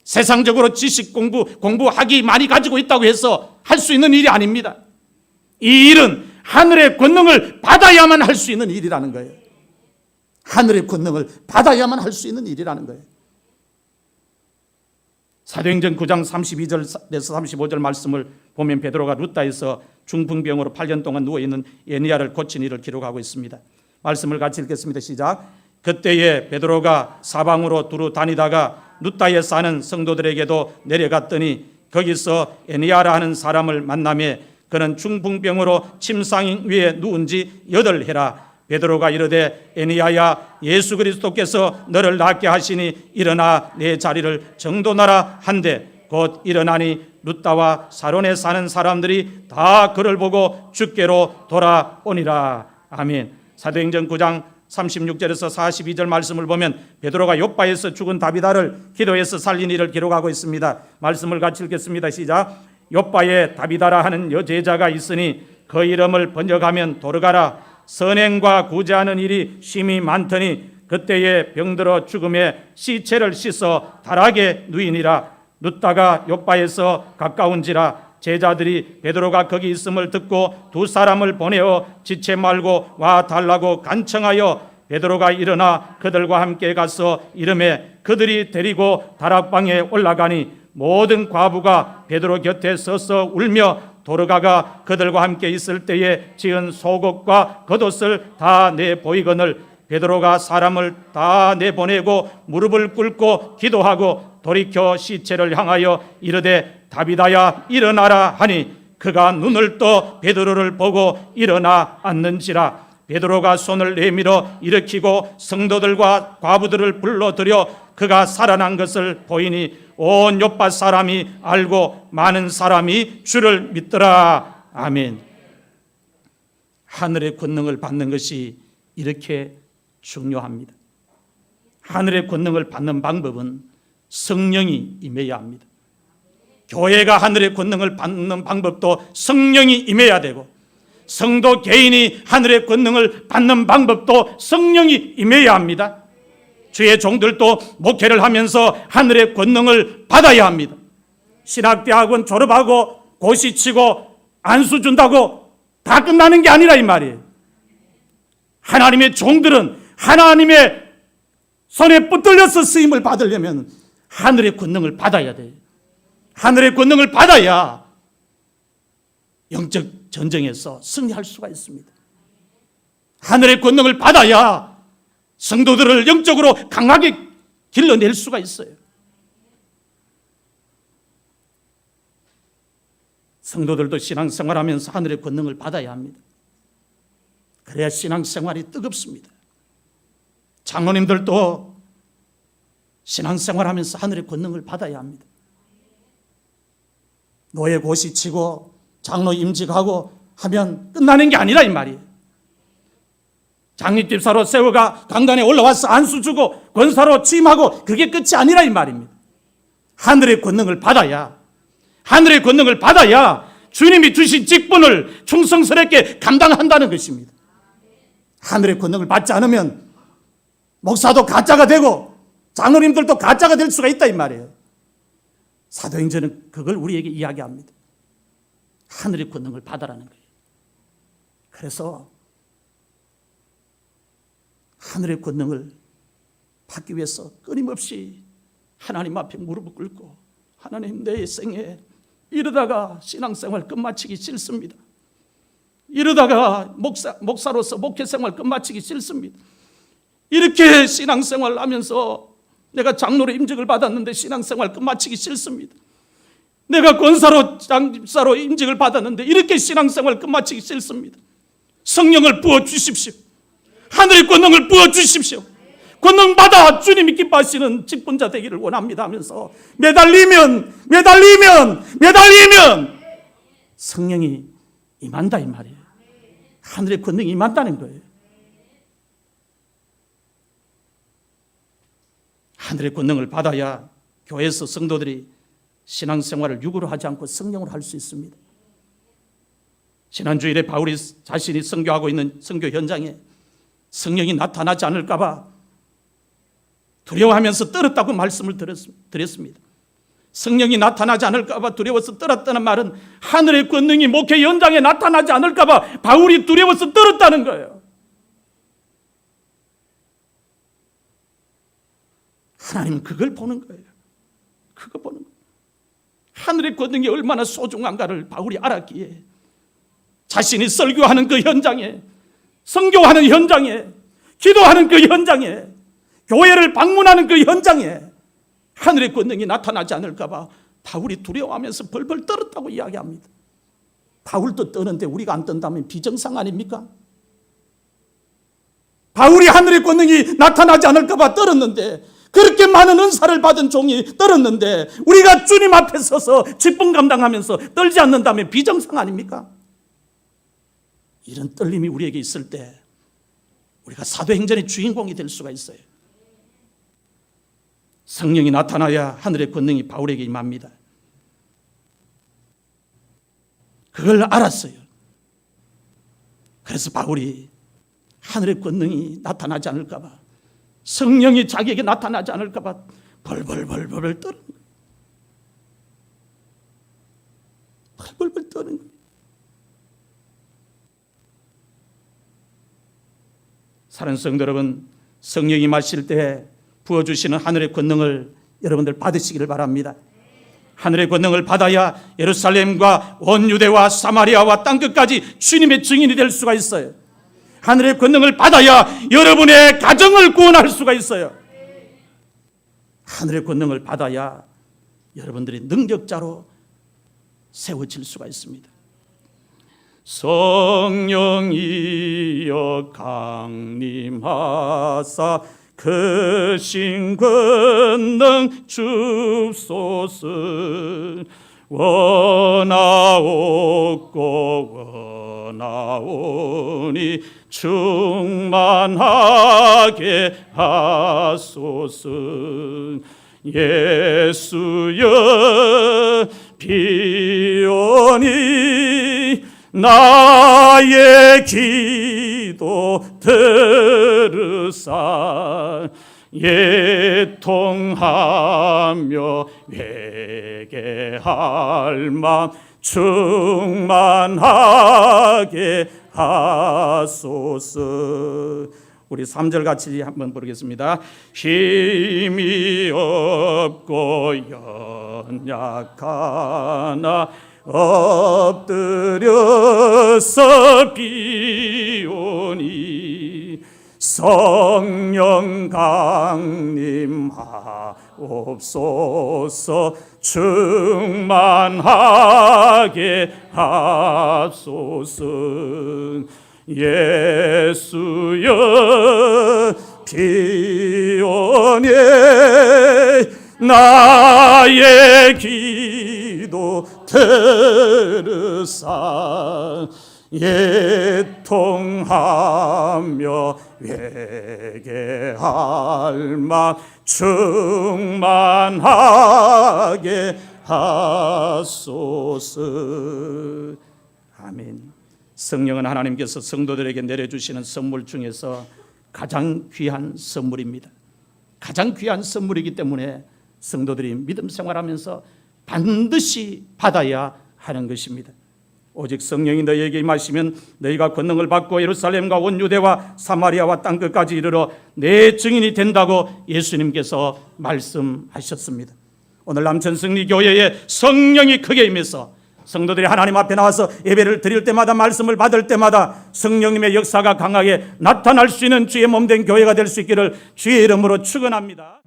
세상적으로 지식 공부하기 많이 가지고 있다고 해서 할 수 있는 일이 아닙니다. 이 일은 하늘의 권능을 받아야만 할 수 있는 일이라는 거예요. 하늘의 권능을 받아야만 할 수 있는 일이라는 거예요. 사도행전 9장 32절에서 35절 말씀을 보면 베드로가 루다에서 중풍병으로 8년 동안 누워있는 에니야를 고친 일을 기록하고 있습니다. 말씀을 같이 읽겠습니다. 시작. 그때에 베드로가 사방으로 두루 다니다가 루다에 사는 성도들에게도 내려갔더니 거기서 에니야라 하는 사람을 만나매 그는 중풍병으로 침상 위에 누운 지 8해라. 베드로가 이르되 에니야야, 예수 그리스도께서 너를 낫게 하시니 일어나 내 자리를 정돈하라 한데 곧 일어나니 루다와 사론에 사는 사람들이 다 그를 보고 주께로 돌아오니라. 아멘. 사도행전 9장 36절에서 42절 말씀을 보면 베드로가 욥바에서 죽은 다비다를 기도해서 살린 일을 기록하고 있습니다. 말씀을 같이 읽겠습니다. 시작. 욥바에 다비다라 하는 여제자가 있으니 그 이름을 번역하면 도르가라. 선행과 구제하는 일이 심히 많더니 그때에 병들어 죽음에 시체를 씻어 다락에 누이니라. 루다가 욥바에서 가까운지라. 제자들이 베드로가 거기 있음을 듣고 두 사람을 보내어 지체 말고 와 달라고 간청하여 베드로가 일어나 그들과 함께 가서 이르매 그들이 데리고 다락방에 올라가니 모든 과부가 베드로 곁에 서서 울며 도르가가 그들과 함께 있을 때에 지은 속옷과 겉옷을 다 내보이거늘 베드로가 사람을 다 내보내고 무릎을 꿇고 기도하고 돌이켜 시체를 향하여 이르되 다비다야 일어나라 하니 그가 눈을 떠 베드로를 보고 일어나 앉는지라. 베드로가 손을 내밀어 일으키고 성도들과 과부들을 불러들여 그가 살아난 것을 보이니 온 욥바 사람이 알고 많은 사람이 주를 믿더라. 아멘. 하늘의 권능을 받는 것이 이렇게 중요합니다. 하늘의 권능을 받는 방법은 성령이 임해야 합니다. 교회가 하늘의 권능을 받는 방법도 성령이 임해야 되고 성도 개인이 하늘의 권능을 받는 방법도 성령이 임해야 합니다. 주의 종들도 목회를 하면서 하늘의 권능을 받아야 합니다. 신학대학원 졸업하고 고시 치고 안수 준다고 다 끝나는 게 아니라 이 말이에요. 하나님의 종들은 하나님의 손에 붙들려서 쓰임을 받으려면 하늘의 권능을 받아야 돼요. 하늘의 권능을 받아야 영적 전쟁에서 승리할 수가 있습니다. 하늘의 권능을 받아야 성도들을 영적으로 강하게 길러낼 수가 있어요. 성도들도 신앙생활하면서 하늘의 권능을 받아야 합니다. 그래야 신앙생활이 뜨겁습니다. 장로님들도 신앙생활하면서 하늘의 권능을 받아야 합니다. 노예 고시치고 장로 임직하고 하면 끝나는 게 아니라 이 말이에요. 장립집사로 세워가 강단에 올라와서 안수 주고 권사로 취임하고 그게 끝이 아니라 이 말입니다. 하늘의 권능을 받아야, 하늘의 권능을 받아야 주님이 주신 직분을 충성스럽게 감당한다는 것입니다. 하늘의 권능을 받지 않으면 목사도 가짜가 되고 장로님들도 가짜가 될 수가 있다 이 말이에요. 사도행전은 그걸 우리에게 이야기합니다. 하늘의 권능을 받아라는 거예요. 그래서 하늘의 권능을 받기 위해서 끊임없이 하나님 앞에 무릎을 꿇고 하나님 내 생에 이러다가 신앙생활 끝마치기 싫습니다. 이러다가 목사로서 목회생활 끝마치기 싫습니다. 이렇게 신앙생활 하면서 내가 장로로 임직을 받았는데 신앙생활 끝마치기 싫습니다. 내가 권사로 장집사로 임직을 받았는데 이렇게 신앙생활 끝마치기 싫습니다. 성령을 부어주십시오. 하늘의 권능을 부어주십시오. 권능 받아 주님이 기뻐하시는 직분자 되기를 원합니다 하면서 매달리면 성령이 임한다 이 말이에요. 하늘의 권능이 임한다는 거예요. 하늘의 권능을 받아야 교회에서 성도들이 신앙생활을 육으로 하지 않고 성령으로 할 수 있습니다. 지난주일에 바울이 자신이 선교하고 있는 선교 현장에 성령이 나타나지 않을까 봐 두려워하면서 떨었다고 말씀을 드렸습니다. 성령이 나타나지 않을까 봐 두려워서 떨었다는 말은 하늘의 권능이 목회 현장에 나타나지 않을까 봐 바울이 두려워서 떨었다는 거예요. 하나님은 그걸 보는 거예요. 그거 보는 거예요. 하늘의 권능이 얼마나 소중한가를 바울이 알았기에 자신이 설교하는 그 현장에, 선교하는 현장에, 기도하는 그 현장에, 교회를 방문하는 그 현장에 하늘의 권능이 나타나지 않을까 봐 바울이 두려워하면서 벌벌 떨었다고 이야기합니다. 바울도 떠는데 우리가 안 떤다면 비정상 아닙니까? 바울이 하늘의 권능이 나타나지 않을까 봐 떨었는데, 그렇게 많은 은사를 받은 종이 떨었는데 우리가 주님 앞에 서서 직분 감당하면서 떨지 않는다면 비정상 아닙니까? 이런 떨림이 우리에게 있을 때 우리가 사도행전의 주인공이 될 수가 있어요. 성령이 나타나야 하늘의 권능이 바울에게 임합니다. 그걸 알았어요. 그래서 바울이 하늘의 권능이 나타나지 않을까 봐, 성령이 자기에게 나타나지 않을까 봐 벌벌벌 떠는 거예요. 벌벌 떠는 거예요. 사랑하는 성도 여러분, 성령이 마실 때 부어주시는 하늘의 권능을 여러분들 받으시기를 바랍니다. 하늘의 권능을 받아야 예루살렘과 온 유대와 사마리아와 땅끝까지 주님의 증인이 될 수가 있어요. 하늘의 권능을 받아야 여러분의 가정을 구원할 수가 있어요. 하늘의 권능을 받아야 여러분들이 능력자로 세워질 수가 있습니다. 성령이여 강림하사 크신 권능 줍소서. 원하옵고 원하오니 충만하게 하소서. 예수여 비오니 나의 기도 들으사. 예통하며 회개할 맘 충만하게 하소서. 우리 3절 같이 한번 부르겠습니다. 힘이 없고 연약하나 엎드려서 비오니 성령 강림하옵소서. 충만하게 하소서. 예수여 비오니 나의 기도 들으사. 예통하며 회개할 맘 충만하게 하소서. 아멘. 성령은 하나님께서 성도들에게 내려주시는 선물 중에서 가장 귀한 선물입니다. 가장 귀한 선물이기 때문에 성도들이 믿음 생활하면서 반드시 받아야 하는 것입니다. 오직 성령이 너희에게 임하시면 너희가 권능을 받고 예루살렘과 온 유대와 사마리아와 땅끝까지 이르러 내 증인이 된다고 예수님께서 말씀하셨습니다. 오늘 남천승리교회에 성령이 크게 임해서 성도들이 하나님 앞에 나와서 예배를 드릴 때마다, 말씀을 받을 때마다 성령님의 역사가 강하게 나타날 수 있는 주의 몸된 교회가 될 수 있기를 주의 이름으로 축원합니다.